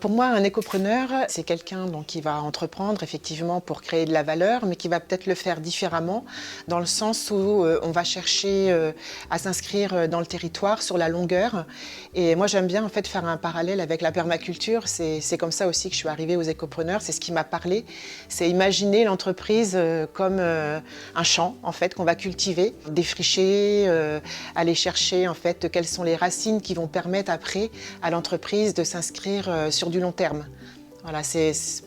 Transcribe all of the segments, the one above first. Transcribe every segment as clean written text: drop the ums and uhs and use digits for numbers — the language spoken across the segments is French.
Pour moi, un écopreneur, c'est quelqu'un qui va entreprendre effectivement pour créer de la valeur, mais qui va peut-être le faire différemment, dans le sens où on va chercher à s'inscrire dans le territoire sur la longueur. Et moi, j'aime bien en fait faire un parallèle avec la permaculture. C'est comme ça aussi que je suis arrivée aux écopreneurs. C'est ce qui m'a parlé. C'est imaginer l'entreprise comme un champ en fait qu'on va cultiver, défricher, aller chercher en fait quelles sont les racines qui vont permettre après à l'entreprise de s'inscrire sur du long terme. Voilà,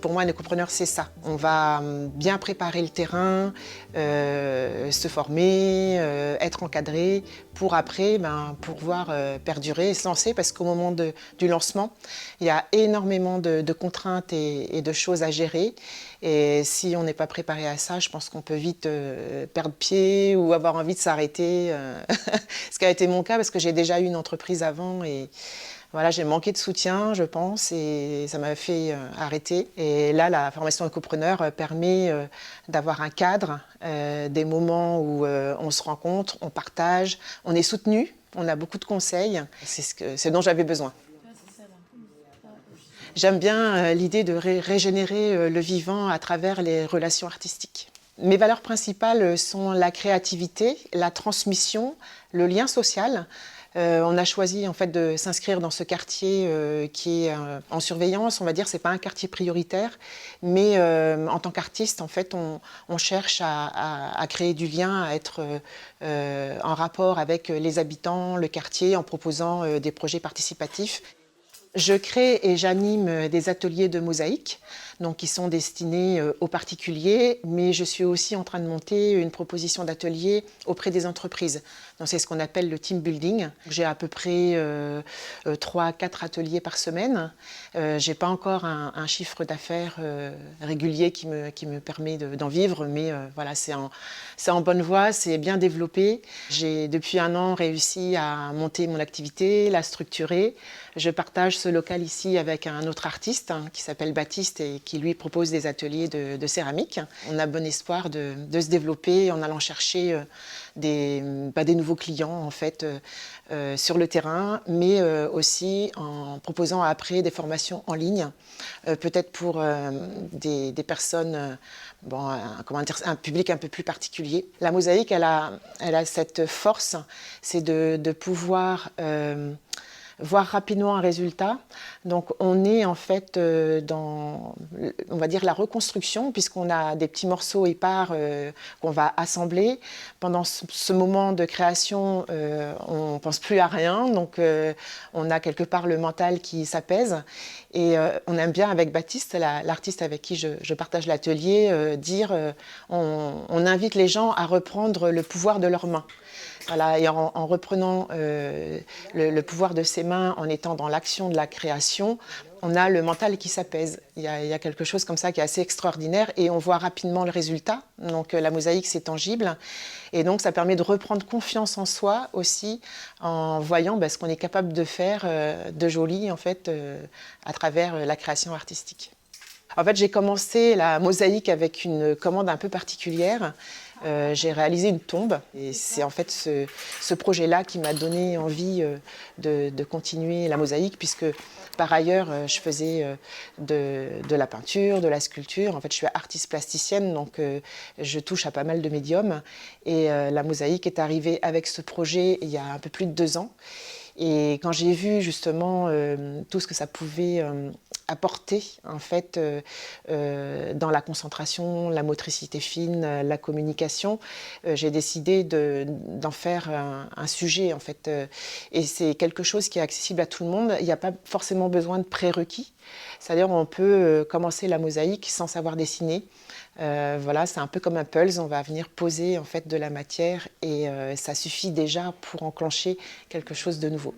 pour moi, un écopreneur, c'est ça. On va bien préparer le terrain, se former, être encadré pour après pouvoir perdurer et se lancer parce qu'au moment du lancement, il y a énormément de contraintes et de choses à gérer. Et si on n'est pas préparé à ça, je pense qu'on peut vite perdre pied ou avoir envie de s'arrêter. Ce qui a été mon cas parce que j'ai déjà eu une entreprise avant et voilà, j'ai manqué de soutien, je pense, et ça m'a fait arrêter. Et là, la formation écopreneur permet d'avoir un cadre, des moments où on se rencontre, on partage, on est soutenu, on a beaucoup de conseils. C'est ce dont j'avais besoin. J'aime bien l'idée de régénérer le vivant à travers les relations artistiques. Mes valeurs principales sont la créativité, la transmission, le lien social. On a choisi en fait de s'inscrire dans ce quartier qui est en surveillance, on va dire, c'est pas un quartier prioritaire, mais en tant qu'artiste, en fait, on cherche à créer du lien, à être en rapport avec les habitants, le quartier, en proposant des projets participatifs. Je crée et j'anime des ateliers de mosaïque, qui sont destinés aux particuliers, mais je suis aussi en train de monter une proposition d'atelier auprès des entreprises. C'est ce qu'on appelle le team building. J'ai à peu près 3 à 4 ateliers par semaine. Je n'ai pas encore un chiffre d'affaires régulier qui me permet d'en vivre, mais voilà, c'est en bonne voie, c'est bien développé. J'ai depuis 1 an réussi à monter mon activité, la structurer. Je partage ce local ici avec un autre artiste qui s'appelle Baptiste et qui lui propose des ateliers de céramique. On a bon espoir de se développer en allant chercher des nouveaux clients en fait, sur le terrain, mais aussi en proposant après des formations en ligne, peut-être pour des personnes, un public un peu plus particulier. La mosaïque, elle a cette force, c'est de pouvoir voir rapidement un résultat. Donc on est en fait dans, on va dire, la reconstruction, puisqu'on a des petits morceaux épars qu'on va assembler. Pendant ce moment de création, on ne pense plus à rien, donc on a quelque part le mental qui s'apaise. Et on aime bien avec Baptiste, l'artiste avec qui je partage l'atelier, on invite les gens à reprendre le pouvoir de leurs mains. Voilà, et en reprenant le pouvoir de ses mains, en étant dans l'action de la création, on a le mental qui s'apaise. Il y a quelque chose comme ça qui est assez extraordinaire et on voit rapidement le résultat. Donc la mosaïque, c'est tangible. Et donc ça permet de reprendre confiance en soi aussi en voyant ce qu'on est capable de faire de joli en fait, à travers la création artistique. En fait, j'ai commencé la mosaïque avec une commande un peu particulière. J'ai réalisé une tombe et c'est en fait ce projet-là qui m'a donné envie de continuer la mosaïque puisque par ailleurs je faisais de la peinture, de la sculpture. En fait, je suis artiste plasticienne donc je touche à pas mal de médiums et la mosaïque est arrivée avec ce projet il y a un peu plus de 2 ans. Et quand j'ai vu justement tout ce que ça pouvait apporter en fait dans la concentration, la motricité fine, la communication, j'ai décidé d'en faire un sujet en fait. Et c'est quelque chose qui est accessible à tout le monde. Il n'y a pas forcément besoin de prérequis. C'est-à-dire on peut commencer la mosaïque sans savoir dessiner. Voilà, c'est un peu comme un puzzle, on va venir poser en fait de la matière et ça suffit déjà pour enclencher quelque chose de nouveau.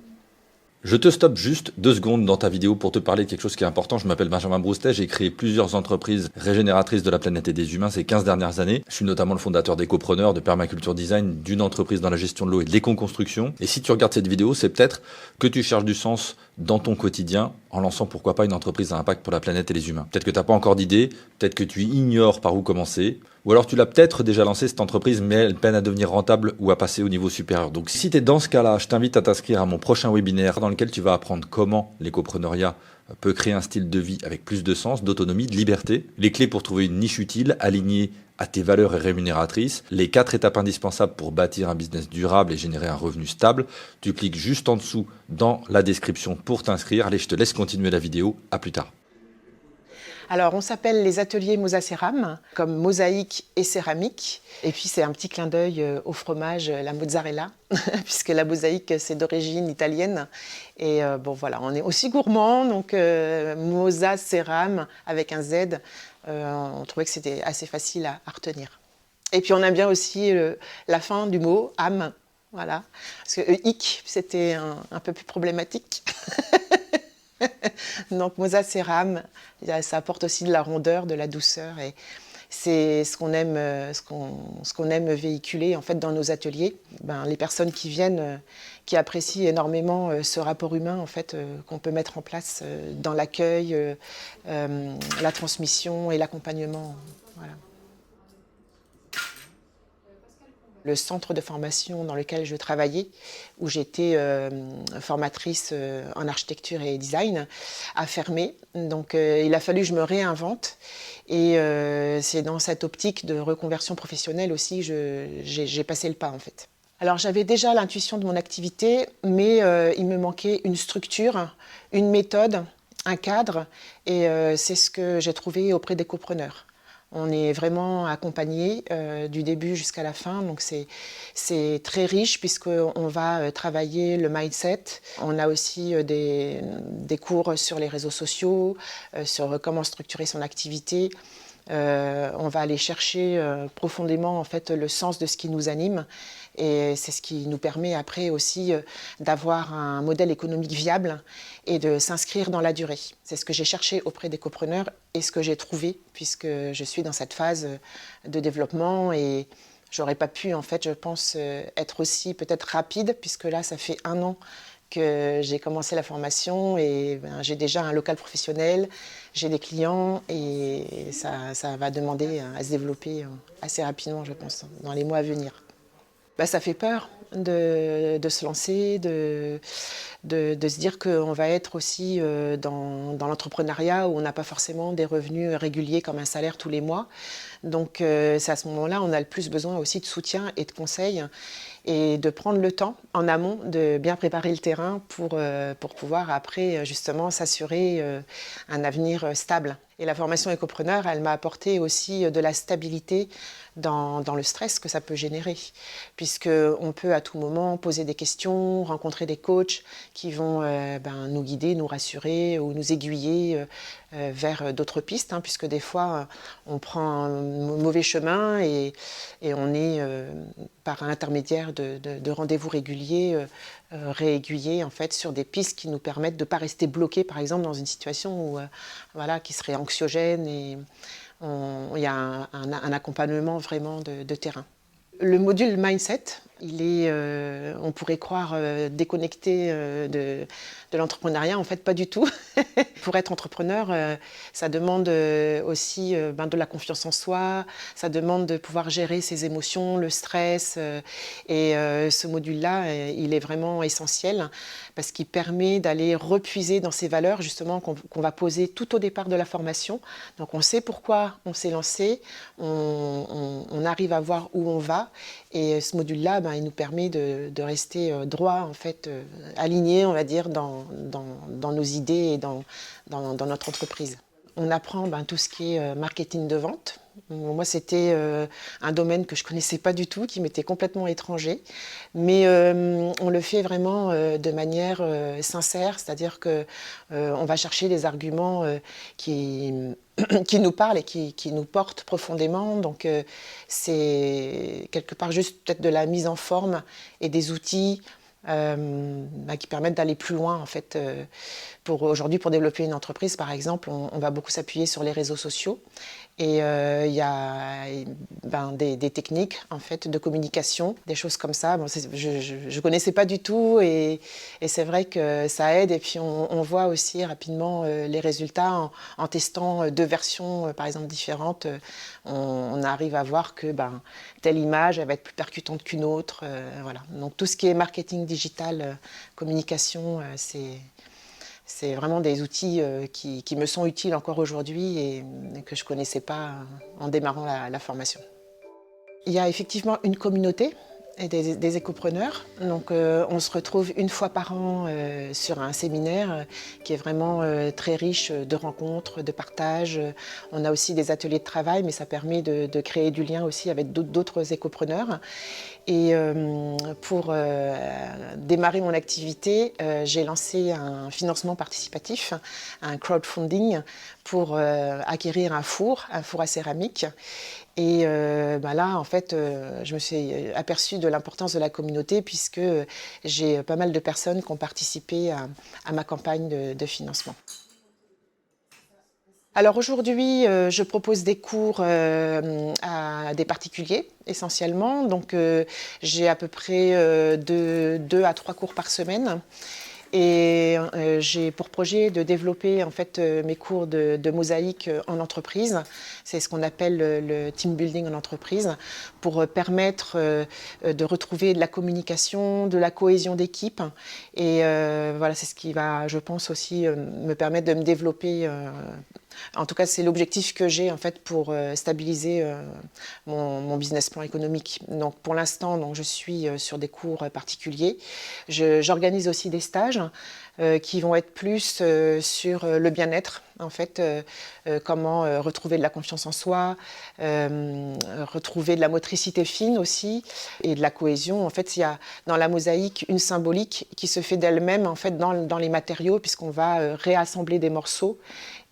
Je te stoppe juste 2 secondes dans ta vidéo pour te parler de quelque chose qui est important. Je m'appelle Benjamin Broustet, j'ai créé plusieurs entreprises régénératrices de la planète et des humains ces 15 dernières années. Je suis notamment le fondateur d'Écopreneur, de Permaculture Design, d'une entreprise dans la gestion de l'eau et de l'éco-construction. Et si tu regardes cette vidéo, c'est peut-être que tu cherches du sens dans ton quotidien en lançant pourquoi pas une entreprise à impact pour la planète et les humains. Peut-être que tu n'as pas encore d'idée, peut-être que tu ignores par où commencer, ou alors tu l'as peut-être déjà lancé cette entreprise mais elle peine à devenir rentable ou à passer au niveau supérieur. Donc si tu es dans ce cas-là, je t'invite à t'inscrire à mon prochain webinaire dans lequel tu vas apprendre comment l'écopreneuriat peut créer un style de vie avec plus de sens, d'autonomie, de liberté. Les clés pour trouver une niche utile, alignée à tes valeurs et rémunératrices. Les 4 étapes indispensables pour bâtir un business durable et générer un revenu stable. Tu cliques juste en dessous dans la description pour t'inscrire. Allez, je te laisse continuer la vidéo. À plus tard. Alors, on s'appelle les ateliers Mozzacéram, comme mosaïque et céramique. Et puis, c'est un petit clin d'œil au fromage, la mozzarella, puisque la mosaïque, c'est d'origine italienne. Et bon, voilà, on est aussi gourmand, donc Mozzacéram avec un Z. On trouvait que c'était assez facile à retenir. Et puis, on aime bien aussi la fin du mot, âme. Voilà, parce que hic, c'était un peu plus problématique. Donc Mozzacéram, ça apporte aussi de la rondeur, de la douceur, et c'est ce qu'on aime, ce qu'on aime véhiculer en fait dans nos ateliers. Les personnes qui viennent, qui apprécient énormément ce rapport humain en fait qu'on peut mettre en place dans l'accueil, la transmission et l'accompagnement. Voilà. Le centre de formation dans lequel je travaillais, où j'étais formatrice en architecture et design, a fermé. Donc il a fallu que je me réinvente. Et c'est dans cette optique de reconversion professionnelle aussi que j'ai passé le pas en fait. Alors j'avais déjà l'intuition de mon activité, mais il me manquait une structure, une méthode, un cadre. Et c'est ce que j'ai trouvé auprès des copreneurs. On est vraiment accompagné du début jusqu'à la fin, donc c'est très riche puisqu'on va travailler le mindset. On a aussi des cours sur les réseaux sociaux, sur comment structurer son activité. On va aller chercher profondément en fait, le sens de ce qui nous anime. Et c'est ce qui nous permet après aussi d'avoir un modèle économique viable et de s'inscrire dans la durée. C'est ce que j'ai cherché auprès des copreneurs et ce que j'ai trouvé puisque je suis dans cette phase de développement et j'aurais pas pu en fait, je pense, être aussi peut-être rapide puisque là ça fait 1 an que j'ai commencé la formation et j'ai déjà un local professionnel, j'ai des clients et ça va demander à se développer assez rapidement, je pense, dans les mois à venir. Ça fait peur de se lancer, de se dire qu'on va être aussi dans l'entrepreneuriat où on n'a pas forcément des revenus réguliers comme un salaire tous les mois. Donc c'est à ce moment-là on a le plus besoin aussi de soutien et de conseils et de prendre le temps en amont de bien préparer le terrain pour pouvoir après justement s'assurer un avenir stable. Et la formation écopreneur, elle m'a apporté aussi de la stabilité dans le stress que ça peut générer, puisqu'on peut à tout moment poser des questions, rencontrer des coachs qui vont nous guider, nous rassurer ou nous aiguiller vers d'autres pistes, puisque des fois on prend un mauvais chemin et on est par l'intermédiaire de rendez-vous réguliers réaiguillés en fait sur des pistes qui nous permettent de ne pas rester bloqués par exemple dans une situation où, qui serait anxiogène et il y a un accompagnement vraiment de terrain. Le module Mindset, il est, on pourrait croire déconnecté de l'entrepreneuriat, en fait pas du tout. Pour être entrepreneur, ça demande aussi de la confiance en soi, ça demande de pouvoir gérer ses émotions, le stress. Et ce module-là, il est vraiment essentiel parce qu'il permet d'aller repuiser dans ces valeurs justement qu'on va poser tout au départ de la formation. Donc on sait pourquoi on s'est lancé, on arrive à voir où on va. Et ce module-là, il nous permet de rester droit, en fait, aligné, on va dire, dans nos idées et dans notre entreprise. On apprend tout ce qui est marketing de vente. Moi, c'était un domaine que je ne connaissais pas du tout, qui m'était complètement étranger. Mais on le fait vraiment de manière sincère, c'est-à-dire qu'on va chercher des arguments qui nous parlent et qui nous portent profondément. Donc, c'est quelque part juste peut-être de la mise en forme et des outils qui permettent d'aller plus loin en fait. Aujourd'hui, pour développer une entreprise, par exemple, on va beaucoup s'appuyer sur les réseaux sociaux et il y a des techniques en fait de communication, des choses comme ça. Je connaissais pas du tout et c'est vrai que ça aide et puis on voit aussi rapidement les résultats en testant 2 versions par exemple différentes. On arrive à voir que telle image elle va être plus percutante qu'une autre. Voilà. Donc tout ce qui est marketing digital, communication, C'est vraiment des outils qui me sont utiles encore aujourd'hui et que je ne connaissais pas en démarrant la formation. Il y a effectivement une communauté et des écopreneurs. Donc on se retrouve une fois par an sur un séminaire qui est vraiment très riche de rencontres, de partages. On a aussi des ateliers de travail, mais ça permet de créer du lien aussi avec d'autres écopreneurs. Et pour démarrer mon activité, j'ai lancé un financement participatif, un crowdfunding pour acquérir un four à céramique. Et là, en fait, je me suis aperçue de l'importance de la communauté puisque j'ai pas mal de personnes qui ont participé à ma campagne de financement. Alors aujourd'hui, je propose des cours à des particuliers essentiellement. Donc j'ai à peu près 2 à 3 cours par semaine. Et j'ai pour projet de développer en fait mes cours de mosaïque en entreprise. C'est ce qu'on appelle le team building en entreprise, pour permettre de retrouver de la communication, de la cohésion d'équipe. Et voilà, c'est ce qui va, je pense aussi, me permettre de me développer. En tout cas, c'est l'objectif que j'ai en fait pour stabiliser mon business plan économique. Donc, pour l'instant, je suis sur des cours particuliers. J'organise aussi des stages qui vont être plus sur le bien-être, en fait, comment retrouver de la confiance en soi, retrouver de la motricité fine aussi et de la cohésion. En fait, il y a dans la mosaïque une symbolique qui se fait d'elle-même en fait dans les matériaux, puisqu'on va réassembler des morceaux.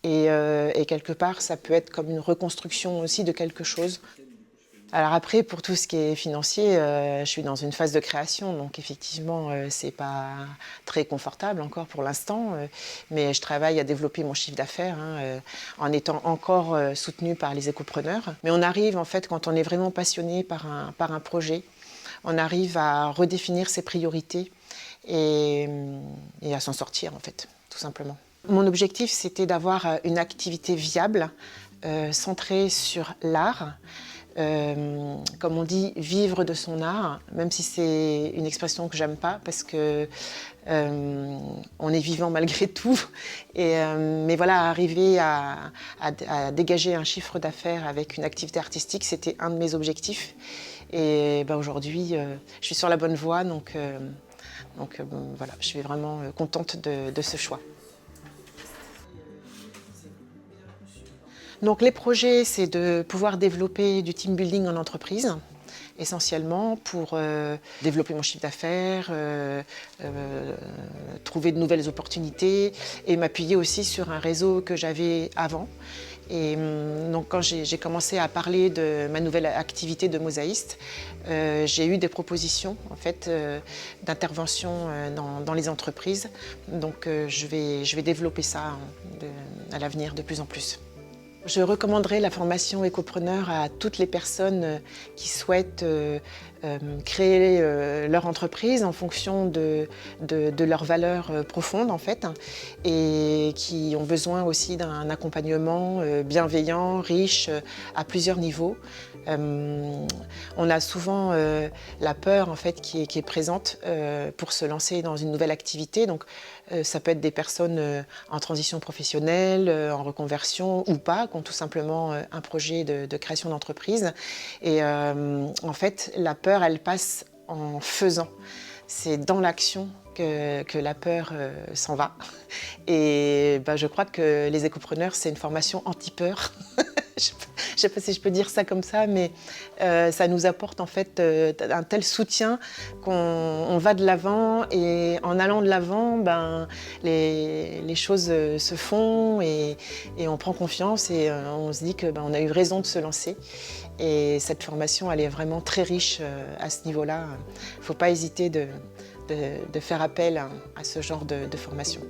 Et quelque part, ça peut être comme une reconstruction aussi de quelque chose. Alors après, pour tout ce qui est financier, je suis dans une phase de création, donc effectivement, c'est pas très confortable encore pour l'instant, mais je travaille à développer mon chiffre d'affaires en étant encore soutenue par les écopreneurs. Mais on arrive, en fait, quand on est vraiment passionné par un projet, on arrive à redéfinir ses priorités et à s'en sortir, en fait, tout simplement. Mon objectif, c'était d'avoir une activité viable, centrée sur l'art. Comme on dit, vivre de son art, même si c'est une expression que j'aime pas, parce que on est vivant malgré tout. Mais voilà, arriver à dégager un chiffre d'affaires avec une activité artistique, c'était un de mes objectifs. Et aujourd'hui, je suis sur la bonne voie, donc voilà, je suis vraiment contente de ce choix. Donc les projets, c'est de pouvoir développer du team building en entreprise, essentiellement pour développer mon chiffre d'affaires, trouver de nouvelles opportunités et m'appuyer aussi sur un réseau que j'avais avant. Et donc quand j'ai commencé à parler de ma nouvelle activité de mosaïste, j'ai eu des propositions en fait, d'intervention dans les entreprises. Donc je vais développer ça à l'avenir de plus en plus. Je recommanderais la formation écopreneur à toutes les personnes qui souhaitent créer leur entreprise en fonction de leurs valeurs profondes en fait, et qui ont besoin aussi d'un accompagnement bienveillant, riche, à plusieurs niveaux. On a souvent la peur en fait, qui est présente pour se lancer dans une nouvelle activité. Donc, ça peut être des personnes en transition professionnelle, en reconversion ou pas, qui ont tout simplement un projet de création d'entreprise. Et en fait, la peur, elle passe en faisant. C'est dans l'action que la peur s'en va. Et je crois que les écopreneurs, c'est une formation anti-peur. Je ne sais pas si je peux dire ça comme ça, mais ça nous apporte en fait un tel soutien qu'on va de l'avant, et en allant de l'avant, les choses se font et on prend confiance et on se dit qu'on a eu raison de se lancer. Et cette formation, elle est vraiment très riche à ce niveau-là. Il ne faut pas hésiter de faire appel à ce genre de formation.